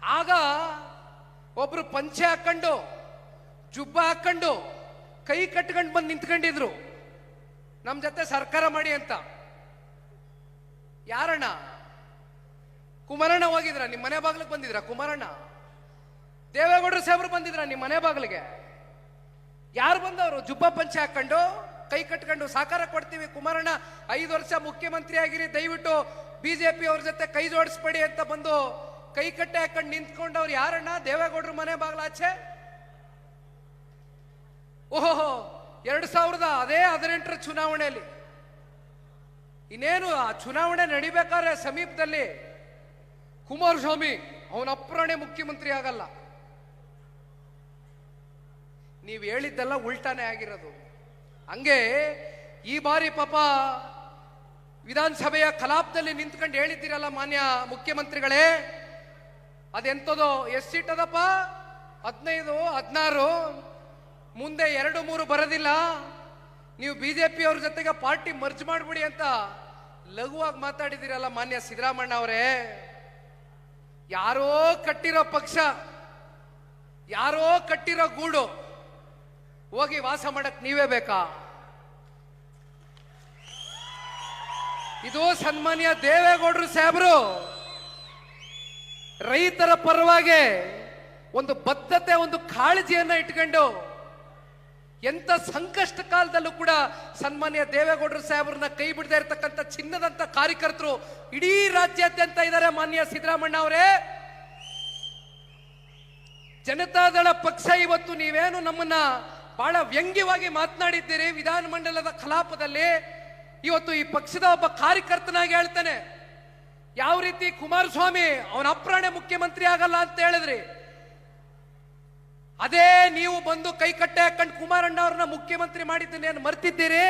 ಆಗ ಒಬ್ರು ಪಂಚೆ ಹಾಕೊಂಡು ಜುಬ್ಬ ಹಾಕೊಂಡು ಕೈ ಕಟ್ಕೊಂಡು ಬಂದು ನಿಂತ್ಕೊಂಡಿದ್ರು ನಮ್ಮ ಜೊತೆ ಸರ್ಕಾರ ಮಾಡಿ ಅಂತ. ಯಾರಣ್ಣ? ಕುಮಾರಣ್ಣ ಹೋಗಿದ್ರ? ನಿಮ್ಮ ಮನೆ ಬಾಗಿಲಿಗೆ ಬಂದಿದ್ರ ಕುಮಾರಣ್ಣ? ದೇವೇಗೌಡರು ಸಾಹೇಬ್ರು ಬಂದಿದ್ರ ನಿಮ್ಮ ಮನೆ ಬಾಗಿಲಿಗೆ? ಯಾರು ಬಂದವರು? ಜುಬ್ಬ ಪಂಚೆ ಹಾಕೊಂಡು ಕೈ ಕಟ್ಕೊಂಡು ಸಾಕಾರ ಕೊಡ್ತೀವಿ ಕುಮಾರಣ್ಣ 5 ವರ್ಷ ಮುಖ್ಯಮಂತ್ರಿ ಆಗಿರಿ, ದಯವಿಟ್ಟು ಬಿಜೆಪಿ ಅವ್ರ ಜೊತೆ ಕೈ ಜೋಡಿಸ್ಬೇಡಿ ಅಂತ ಬಂದು ಕೈ ಕಟ್ಟೆ ಹಾಕೊಂಡು ನಿಂತ್ಕೊಂಡವ್ರು ಯಾರಣ್ಣ? ದೇವೇಗೌಡರು ಮನೆ ಬಾಗ್ಲಾಚೆ. ಓಹೋ 2018 ಚುನಾವಣೆಯಲ್ಲಿ ಇನ್ನೇನು ಆ ಚುನಾವಣೆ ನಡಿಬೇಕಾದ್ರೆ ಸಮೀಪದಲ್ಲಿ ಕುಮಾರಸ್ವಾಮಿ ಅವನ ಅಪ್ರಾಣೆ ಮುಖ್ಯಮಂತ್ರಿ ಆಗಲ್ಲ. ನೀವು ಹೇಳಿದ್ದೆಲ್ಲ ಉಲ್ಟಾನೇ ಆಗಿರೋದು. ಹಂಗೆ ಈ ಬಾರಿ ಪಾಪ ವಿಧಾನಸಭೆಯ ಕಲಾಪದಲ್ಲಿ ನಿಂತ್ಕೊಂಡು ಹೇಳಿದ್ದೀರಲ್ಲ ಮಾನ್ಯ ಮುಖ್ಯಮಂತ್ರಿಗಳೇ, ಅದೆಂಥದೋ ಎಷ್ಟು ಸೀಟ್ ಅದಪ್ಪ? 15, 16, ಮುಂದೆ 2, 3 ಬರೋದಿಲ್ಲ, ನೀವು ಬಿಜೆಪಿ ಅವ್ರ ಜೊತೆಗೆ ಪಾರ್ಟಿ ಮರ್ಜ್ ಮಾಡ್ಬಿಡಿ ಅಂತ ಲಘುವಾಗಿ ಮಾತಾಡಿದಿರಲ್ಲ ಮಾನ್ಯ ಸಿದ್ದರಾಮಣ್ಣ ಅವರೇ. ಯಾರೋ ಕಟ್ಟಿರೋ ಪಕ್ಷ, ಯಾರೋ ಕಟ್ಟಿರೋ ಗೂಡು ಹೋಗಿ ವಾಸ ಮಾಡಕ್ ನೀವೇ ಬೇಕಾ? ಇದು ಸನ್ಮಾನ್ಯ ದೇವೇಗೌಡರು ಸಾಹೇಬರು ರೈತರ ಪರವಾಗಿ ಒಂದು ಬದ್ಧತೆ, ಒಂದು ಕಾಳಜಿಯನ್ನ ಇಟ್ಕೊಂಡು ಎಂತ ಸಂಕಷ್ಟ ಕಾಲದಲ್ಲೂ ಕೂಡ ಸನ್ಮಾನ್ಯ ದೇವೇಗೌಡರು ಸಾಹೇಬ್ರನ್ನ ಕೈ ಬಿಡದೇ ಇರತಕ್ಕಂಥ ಚಿನ್ನದಂತ ಕಾರ್ಯಕರ್ತರು ಇಡೀ ರಾಜ್ಯಾದ್ಯಂತ ಇದ್ದಾರೆ ಮಾನ್ಯ ಸಿದ್ದರಾಮಣ್ಣ ಅವರೇ. ಜನತಾದಳ ಪಕ್ಷ ಇವತ್ತು ನೀವೇನು ನಮ್ಮನ್ನ ಬಹಳ ವ್ಯಂಗ್ಯವಾಗಿ ಮಾತನಾಡಿದ್ದೀರಿ ವಿಧಾನಮಂಡಲದ ಕಲಾಪದಲ್ಲಿ, ಇವತ್ತು ಈ ಪಕ್ಷದ ಒಬ್ಬ ಕಾರ್ಯಕರ್ತನಾಗಿ ಹೇಳ್ತಾನೆ ಯಾವ ರೀತಿ ಕುಮಾರಸ್ವಾಮಿ ಅವನ ಅಪ್ರಾಣೆ ಮುಖ್ಯಮಂತ್ರಿ ಆಗಲ್ಲ ಅಂತ ಹೇಳಿದ್ರಿ, ಅದೇ ನೀವು ಬಂದು ಕೈ ಕಟ್ಟೆ ಹಾಕೊಂಡು ಕುಮಾರಣ್ಣ ಅವ್ರನ್ನ ಮುಖ್ಯಮಂತ್ರಿ ಮಾಡಿದ್ದನ್ನೇನು ಮರ್ತಿದ್ದೀರಿ?